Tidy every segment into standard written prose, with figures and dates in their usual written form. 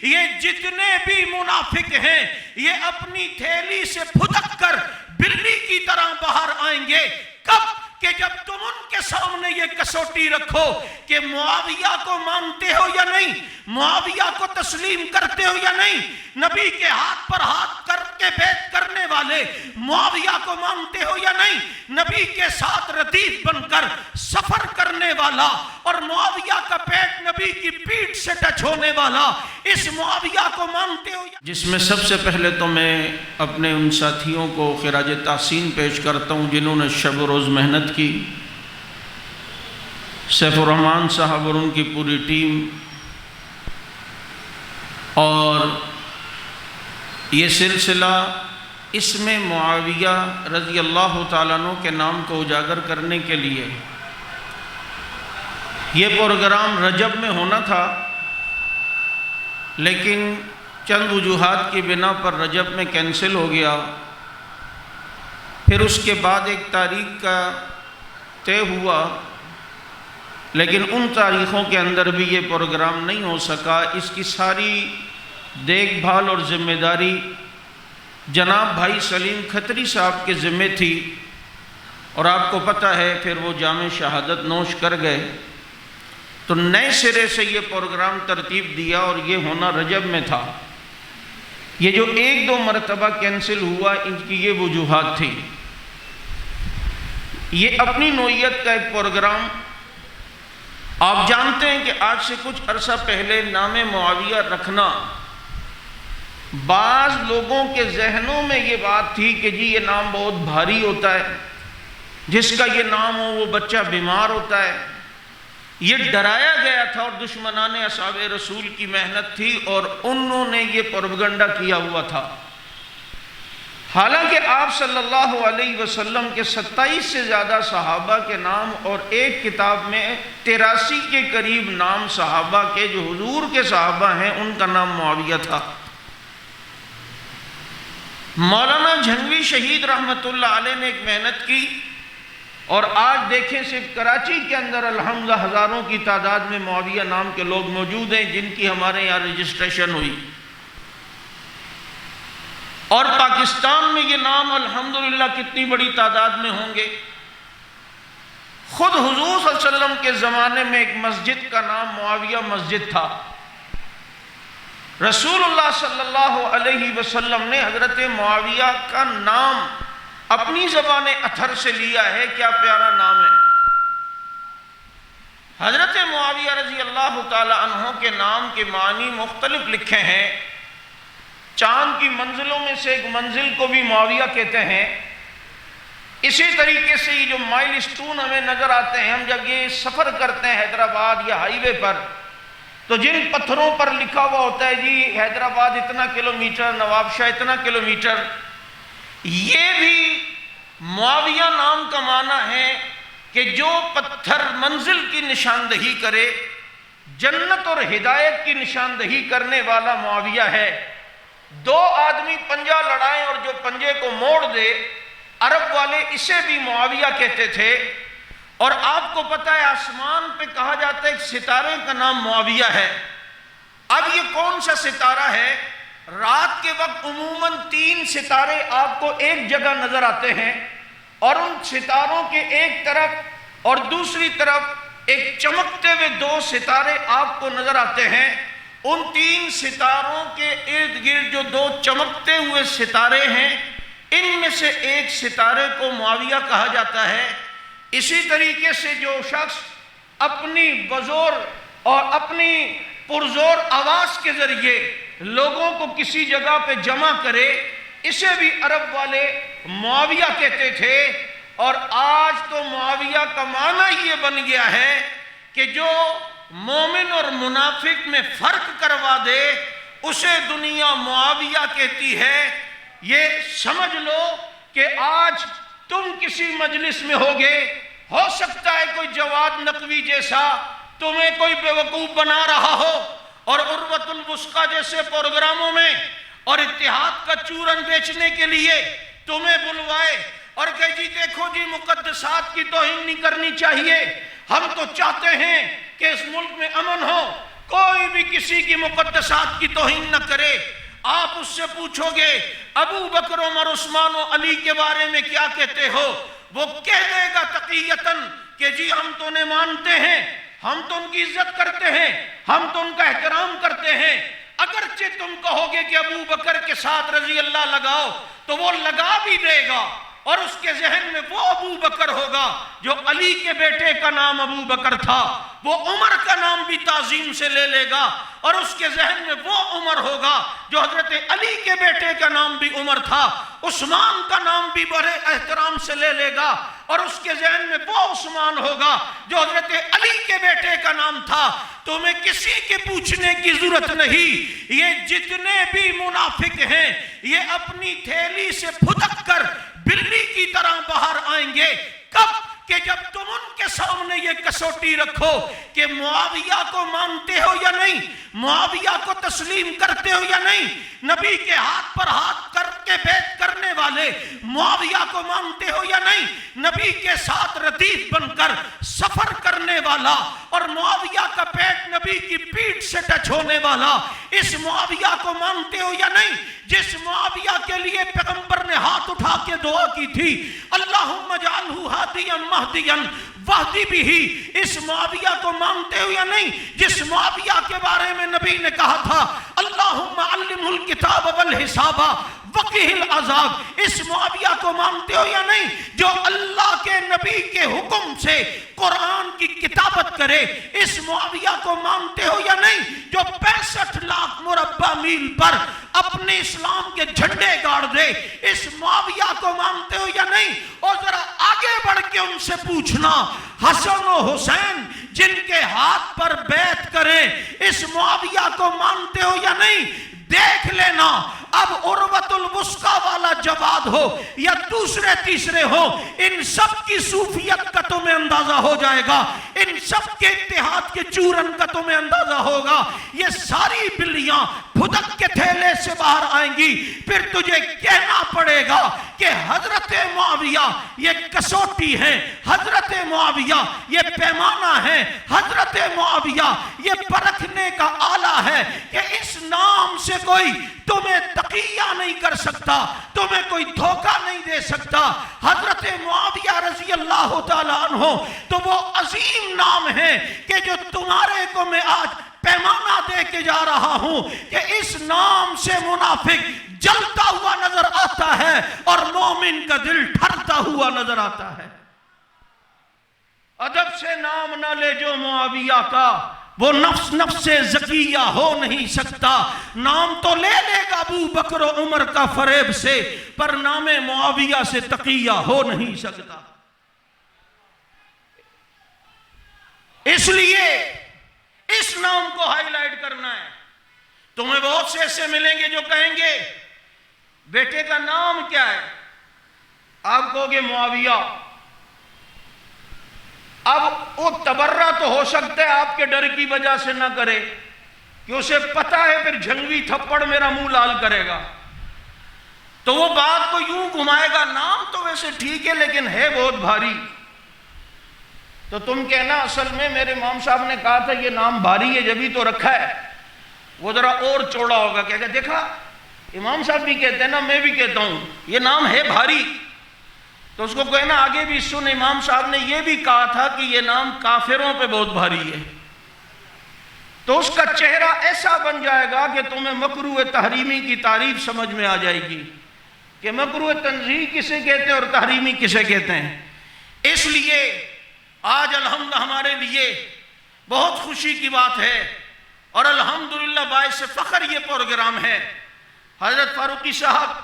یہ جتنے بھی منافق ہیں یہ اپنی تھیلی سے پھدک کر بلی کی طرح باہر آئیں گے۔ کب؟ کہ جب تم ان کے سامنے یہ کسوٹی رکھو کہ معاویہ کو مانتے ہو یا نہیں، معاویہ کو تسلیم کرتے ہو یا نہیں، نبی کے ہاتھ پر ہاتھ کر کے بیعت کرنے والے معاویہ کو مانتے ہو یا نہیں، نبی کے ساتھ ردیف بن کر سفر کرنے والا اور معاویہ کا پیٹ نبی کی پیٹھ سے ٹچ ہونے والا اس معاویہ کو مانتے ہو یا؟ جس میں سب سے پہلے تو میں اپنے ان ساتھیوں کو خراج تحسین پیش کرتا ہوں جنہوں نے شب و روز محنت کی، سیف الرحمن صاحب اور ان کی پوری ٹیم، اور یہ سلسلہ اس میں معاویہ رضی اللہ تعالیٰ عنہ کے نام کو اجاگر کرنے کے لیے یہ پروگرام رجب میں ہونا تھا، لیکن چند وجوہات کی بنا پر رجب میں کینسل ہو گیا۔ پھر اس کے بعد ایک تاریخ کا طے ہوا، لیکن ان تاریخوں کے اندر بھی یہ پروگرام نہیں ہو سکا۔ اس کی ساری دیکھ بھال اور ذمہ داری جناب بھائی سلیم کھتری صاحب کے ذمہ تھی، اور آپ کو پتہ ہے پھر وہ جام شہادت نوش کر گئے، تو نئے سرے سے یہ پروگرام ترتیب دیا اور یہ ہونا رجب میں تھا۔ یہ جو ایک دو مرتبہ کینسل ہوا ان کی یہ وجوہات تھی۔ یہ اپنی نوعیت کا ایک پروگرام، آپ جانتے ہیں کہ آج سے کچھ عرصہ پہلے نام معاویہ رکھنا بعض لوگوں کے ذہنوں میں یہ بات تھی کہ جی یہ نام بہت بھاری ہوتا ہے، جس کا یہ نام ہو وہ بچہ بیمار ہوتا ہے، یہ ڈرایا گیا تھا، اور دشمنان اصحاب رسول کی محنت تھی اور انہوں نے یہ پروپیگنڈا کیا ہوا تھا۔ حالانکہ آپ صلی اللہ علیہ وسلم کے 27 سے زیادہ صحابہ کے نام اور ایک کتاب میں 83 کے قریب نام صحابہ کے جو حضور کے صحابہ ہیں ان کا نام معاویہ تھا۔ مولانا جھنگوی شہید رحمت اللہ علیہ نے ایک محنت کی، اور آج دیکھیں صرف کراچی کے اندر الحمدللہ ہزاروں کی تعداد میں معاویہ نام کے لوگ موجود ہیں جن کی ہمارے یہاں رجسٹریشن ہوئی، اور پاکستان میں یہ نام الحمدللہ کتنی بڑی تعداد میں ہوں گے۔ خود حضور صلی اللہ علیہ وسلم کے زمانے میں ایک مسجد کا نام معاویہ مسجد تھا۔ رسول اللہ صلی اللہ علیہ وسلم نے حضرت معاویہ کا نام اپنی زبان اطہر سے لیا ہے، کیا پیارا نام ہے۔ حضرت معاویہ رضی اللہ تعالی عنہ کے نام کے معنی مختلف لکھے ہیں۔ چاند کی منزلوں میں سے ایک منزل کو بھی معاویہ کہتے ہیں۔ اسی طریقے سے یہ جو مائل سٹون ہمیں نظر آتے ہیں، ہم جب یہ سفر کرتے ہیں حیدرآباد یا ہائی وے پر، تو جن پتھروں پر لکھا ہوا ہوتا ہے جی حیدرآباد اتنا کلومیٹر، نواب شاہ اتنا کلومیٹر، یہ بھی معاویہ نام کا معنی ہے کہ جو پتھر منزل کی نشاندہی کرے، جنت اور ہدایت کی نشاندہی کرنے والا معاویہ ہے۔ دو آدمی پنجہ لڑائیں اور جو پنجے کو موڑ دے، عرب والے اسے بھی معاویہ کہتے تھے۔ اور آپ کو پتہ ہے آسمان پہ کہا جاتا ہے ایک ستارے کا نام معاویہ ہے۔ اب یہ کون سا ستارہ ہے؟ رات کے وقت عموماً 3 ستارے آپ کو ایک جگہ نظر آتے ہیں، اور ان ستاروں کے ایک طرف اور دوسری طرف ایک چمکتے ہوئے 2 ستارے آپ کو نظر آتے ہیں۔ ان 3 ستاروں کے ارد گرد جو 2 چمکتے ہوئے ستارے ہیں، ان میں سے ایک ستارے کو معاویہ کہا جاتا ہے۔ اسی طریقے سے جو شخص اپنی بزور اور اپنی پرزور آواز کے ذریعے لوگوں کو کسی جگہ پہ جمع کرے، اسے بھی عرب والے معاویہ کہتے تھے۔ اور آج تو معاویہ کا معنی یہ بن گیا ہے کہ جو مومن اور منافق میں فرق کروا دے اسے دنیا معاویہ کہتی ہے۔ یہ سمجھ لو کہ آج تم کسی مجلس میں ہوگے، ہو سکتا ہے کوئی جواد نقوی جیسا تمہیں کوئی بیوقوف بنا رہا ہو، اور عروۃ الوثقیٰ جیسے پروگراموں میں اور اتحاد کا چورن بیچنے کے لیے تمہیں بلوائے اور کہ جی دیکھو جی مقدسات کی توہین نہیں کرنی چاہیے، ہم تو چاہتے ہیں کہ اس ملک میں امن ہو، کوئی بھی کسی کی مقدسات کی توہین نہ کرے۔ آپ اس سے پوچھو گے ابو بکر عمر عثمان و علی کے بارے میں کیا کہتے ہو، وہ کہہ دے گا تقیتاً کہ جی ہم تو انہیں مانتے ہیں، ہم تو ان کی عزت کرتے ہیں، ہم تو ان کا احترام کرتے ہیں۔ اگرچہ تم کہو گے کہ ابو بکر کے ساتھ رضی اللہ لگاؤ تو وہ لگا بھی دے گا، اور اس کے ذہن میں وہ ابو بکر ہوگا جو علی کے بیٹے کا نام ابو بکر تھا، وہ عمر کا نام بھی تعظیم سے لے لے گا، اور اس کے ذہن میں وہ عمر ہوگا جو حضرت علی کے بیٹے کا نام بھی عمر تھا، عثمان کا نام بھی بڑے احترام سے لے لے گا، اور اس کے ذہن میں وہ عثمان ہوگا جو حضرت علی کے بیٹے کا نام تھا۔ تمہیں کسی کے پوچھنے کی ضرورت نہیں، یہ جتنے بھی منافق ہیں یہ اپنی تھیلی سے پھدک کر بلی کی طرح باہر آئیں گے۔ کب؟ کہ جب تم ان کے سامنے یہ کسوٹی رکھو کہ معاویہ کو مانتے ہو یا نہیں، معاویہ کو تسلیم کرتے ہو یا نہیں، نبی کے ہاتھ پر ہاتھ کر کے بیعت کرنے والے معاویہ کو مانتے ہو یا نہیں، نبی کے ساتھ ردیف بن کر سفر کرنے والا اور معاویہ کا پیٹ نبی کی پیٹھ سے ٹچ ہونے والا، اس معاویہ کو مانتے ہو یا نہیں، جس معاویہ کے لیے پیغمبر نے ہاتھ اٹھا کے دعا کی تھی اللہم اجعلہ ہادیا مہدیا واہدی بہ، اس معاویہ کو مانتے ہو یا نہیں، جس معاویہ کے بارے میں نبی نے کہا تھا اللہم علمہ الکتاب والحساب وقہ العذاب، اس معاویہ کو مانتے ہو یا نہیں جو اللہ کے نبی کے حکم سے قرآن کی کتابت کرے، اس معاویہ کو مانتے ہو یا نہیں جو 65 لاکھ مربع میل پر اپنے اسلام کے جھنڈے گاڑ دے، اس معاویہ کو مانتے ہو یا نہیں؟ اور ذرا آگے بڑھ کے ان سے پوچھنا حسن و حسین جن کے ہاتھ پر بیعت کریں، اس معاویہ کو مانتے ہو یا نہیں؟ دیکھ لینا اب عروۃ الوثقی والا جواد ہو یا دوسرے تیسرے ہو، ان سب کی صوفیت کا تمہیں اندازہ ہو جائے گا، ان سب کے اتحاد کے چورن کا تمہیں اندازہ ہوگا۔ یہ ساری بلیاں پھدک کے تھیلے سے باہر آئیں گی، پھر تجھے کہنا پڑے گا کہ حضرت معاویہ یہ کسوٹی ہے، حضرت معاویہ یہ پیمانہ ہے، حضرت معاویہ یہ پرکھنے کا آلہ ہے کہ اس نام سے کوئی تمہیں تقیہ نہیں کر سکتا، تمہیں کوئی دھوکہ نہیں دے سکتا۔ حضرت معاویہ رضی اللہ تعالیٰ عنہ تو وہ عظیم نام ہے کہ جو تمہارے کو میں آج پیمانہ دے کے جا رہا ہوں کہ اس نام سے منافق جلتا ہوا نظر آتا ہے اور مومن کا دل ٹھرتا ہوا نظر آتا ہے۔ ادب سے نام نہ لے جو معاویہ کا، وہ نفس زکیہ ہو نہیں سکتا۔ نام تو لے لے گا ابو بکر و عمر کا فریب سے، پر نام معاویہ سے تقیہ ہو نہیں سکتا۔ اس لیے اس نام کو ہائی لائٹ کرنا ہے۔ تمہیں بہت سے ایسے ملیں گے جو کہیں گے بیٹے کا نام کیا ہے، آپ کہو گے معاویہ۔ اب وہ تبرہ تو ہو سکتا ہے آپ کے ڈر کی وجہ سے نہ کرے کہ اسے پتہ ہے پھر جھنگوی تھپڑ میرا منہ لال کرے گا، تو وہ بات کو یوں گھمائے گا نام تو ویسے ٹھیک ہے لیکن ہے بہت بھاری، تو تم کہنا اصل میں میرے امام صاحب نے کہا تھا یہ نام بھاری ہے جبھی تو رکھا ہے۔ وہ ذرا اور چوڑا ہوگا، کہے گا دیکھا امام صاحب بھی کہتے ہیں نا، میں بھی کہتا ہوں یہ نام ہے بھاری، تو اس کو کہنا آگے بھی سن امام صاحب نے یہ بھی کہا تھا کہ یہ نام کافروں پہ بہت بھاری ہے، تو اس کا چہرہ ایسا بن جائے گا کہ تمہیں مکروہ تحریمی کی تعریف سمجھ میں آ جائے گی کہ مکروہ تنزیہ کسے کہتے ہیں اور تحریمی کسے کہتے ہیں۔ اس لیے آج الحمد ہمارے لیے بہت خوشی کی بات ہے اور الحمدللہ باعث فخر یہ پروگرام ہے۔ حضرت فاروقی صاحب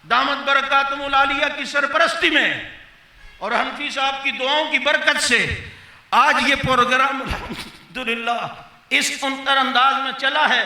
دامت برکاتہم العالیہ کی سرپرستی میں اور حنفی صاحب کی دعاؤں کی برکت سے آج یہ پروگرام الحمدللہ اس انتر انداز میں چلا ہے،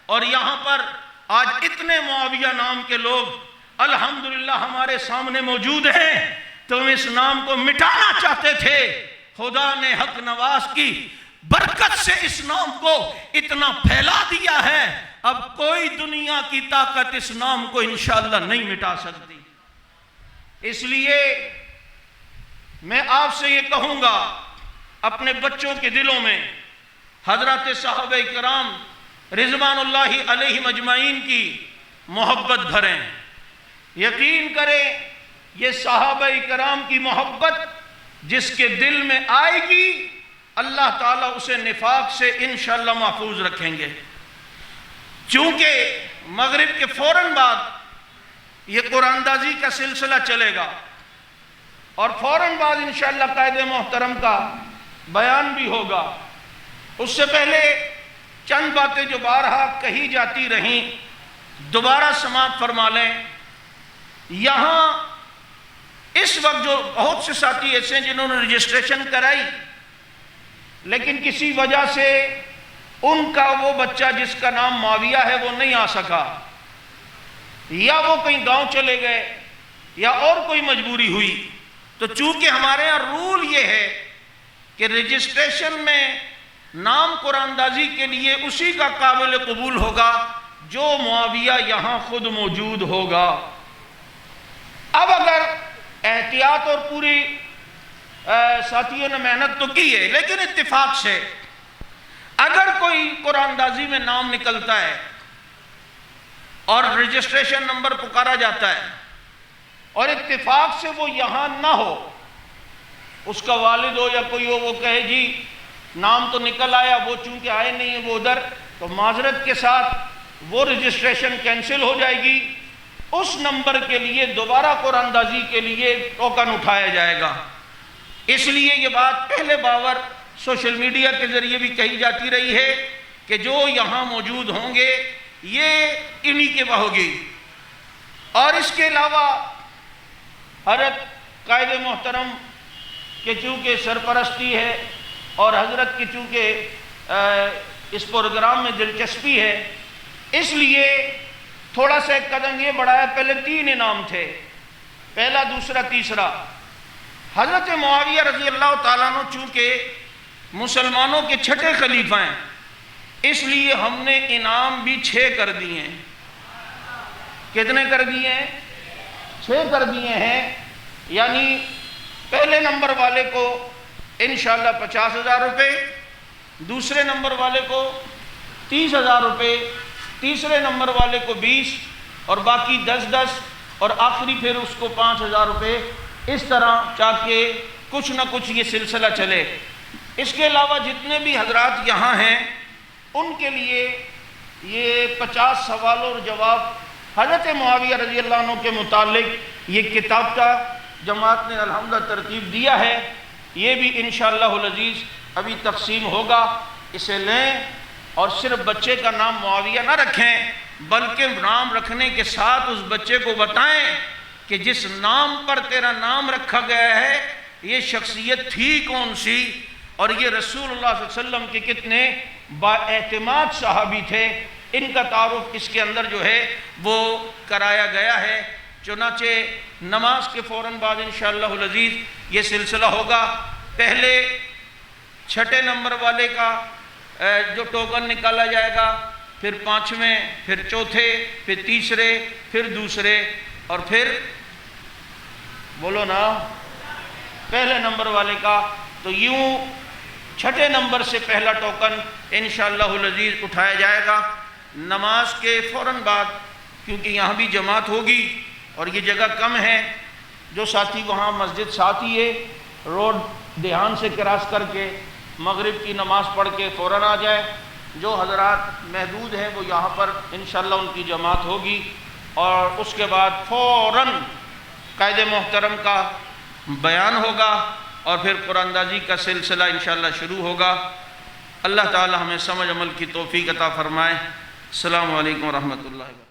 اور یہاں پر آج اتنے معاویہ نام کے لوگ الحمدللہ ہمارے سامنے موجود ہیں۔ تم اس نام کو مٹانا چاہتے تھے، خدا نے حق نواز کی برکت سے اس نام کو اتنا پھیلا دیا ہے، اب کوئی دنیا کی طاقت اس نام کو انشاءاللہ نہیں مٹا سکتی۔ اس لیے میں آپ سے یہ کہوں گا اپنے بچوں کے دلوں میں حضرات صحابہ کرام رضوان اللہ علیہم اجمعین کی محبت بھریں۔ یقین کریں یہ صحابہ کرام کی محبت جس کے دل میں آئے گی اللہ تعالیٰ اسے نفاق سے انشاءاللہ محفوظ رکھیں گے۔ چونکہ مغرب کے فوراً بعد یہ قرآن اندازی کا سلسلہ چلے گا اور فوراً بعد انشاءاللہ قائد محترم کا بیان بھی ہوگا۔ اس سے پہلے چند باتیں جو بارہا کہی جاتی رہیں دوبارہ سماعت فرما لیں۔ یہاں اس وقت جو بہت سے ساتھی ایسے ہیں جنہوں نے رجسٹریشن کرائی لیکن کسی وجہ سے ان کا وہ بچہ جس کا نام معاویہ ہے وہ نہیں آ سکا، یا وہ کہیں گاؤں چلے گئے یا اور کوئی مجبوری ہوئی، تو چونکہ ہمارے یہاں رول یہ ہے کہ رجسٹریشن میں نام قرآن اندازی کے لیے اسی کا قابل قبول ہوگا جو معاویہ یہاں خود موجود ہوگا۔ اب اگر احتیاط اور پوری ساتھیوں نے محنت تو کی ہے لیکن اتفاق سے اگر کوئی قرآن اندازی میں نام نکلتا ہے اور رجسٹریشن نمبر پکارا جاتا ہے اور اتفاق سے وہ یہاں نہ ہو، اس کا والد ہو یا کوئی ہو، وہ کہے جی نام تو نکل آیا، وہ چونکہ آئے نہیں ہیں وہ ادھر، تو معذرت کے ساتھ وہ رجسٹریشن کینسل ہو جائے گی۔ اس نمبر کے لیے دوبارہ قرآن اندازی کے لیے ٹوکن اٹھایا جائے گا۔ اس لیے یہ بات پہلے باور سوشل میڈیا کے ذریعے بھی کہی جاتی رہی ہے کہ جو یہاں موجود ہوں گے یہ انہی کے ہوگی۔ اور اس کے علاوہ حضرت قائد محترم کے چونکہ سرپرستی ہے اور حضرت کی چونکہ اس پروگرام میں دلچسپی ہے اس لیے تھوڑا سا ایک قدم یہ بڑھایا۔ پہلے 3 انعام تھے، پہلا، دوسرا، تیسرا۔ حضرت معاویہ رضی اللہ تعالیٰ عنہ چونکہ مسلمانوں کے چھٹے خلیفہ ہیں اس لیے ہم نے انعام بھی 6 کر دیے ہیں۔ کتنے کر دیے ہیں؟ 6 کر دیے ہیں، یعنی پہلے نمبر والے کو انشاءاللہ 50,000 روپے، دوسرے نمبر والے کو 30,000 روپے، تیسرے نمبر والے کو 20 اور باقی 10 اور آخری پھر اس کو 5,000 روپے، اس طرح چاہے کچھ نہ کچھ یہ سلسلہ چلے۔ اس کے علاوہ جتنے بھی حضرات یہاں ہیں ان کے لیے یہ 50 سوال اور جواب حضرت معاویہ رضی اللہ عنہ کے متعلق یہ کتاب کا جماعت نے الحمدللہ ترتیب دیا ہے، یہ بھی انشاءاللہ العزیز ابھی تقسیم ہوگا۔ اسے لیں اور صرف بچے کا نام معاویہ نہ رکھیں بلکہ نام رکھنے کے ساتھ اس بچے کو بتائیں کہ جس نام پر تیرا نام رکھا گیا ہے یہ شخصیت تھی کون سی اور یہ رسول اللہ صلی اللہ علیہ وسلم کے کتنے با اعتماد صحابی تھے، ان کا تعارف اس کے اندر جو ہے وہ کرایا گیا ہے۔ چنانچہ نماز کے فوراً بعد انشاءاللہ العزیز یہ سلسلہ ہوگا۔ پہلے 6 نمبر والے کا جو ٹوکن نکالا جائے گا، پھر 5ویں، پھر 4تھے، پھر تیسرے، پھر دوسرے اور پھر بولو نا پہلے نمبر والے کا۔ تو یوں 6 نمبر سے پہلا ٹوکن انشاءاللہ العزیز اٹھایا جائے گا نماز کے فوراً بعد، کیونکہ یہاں بھی جماعت ہوگی اور یہ جگہ کم ہے۔ جو ساتھی وہاں مسجد ساتھ ہی ہے، روڈ دھیان سے کراس کر کے مغرب کی نماز پڑھ کے فوراً آ جائے۔ جو حضرات محدود ہیں وہ یہاں پر انشاءاللہ ان کی جماعت ہوگی اور اس کے بعد فوراً قائد محترم کا بیان ہوگا اور پھر قرآن اندازی کا سلسلہ انشاءاللہ شروع ہوگا۔ اللہ تعالی ہمیں سمجھ عمل کی توفیق عطا فرمائے۔ السلام علیکم ورحمۃ اللہ وبرکاتہ۔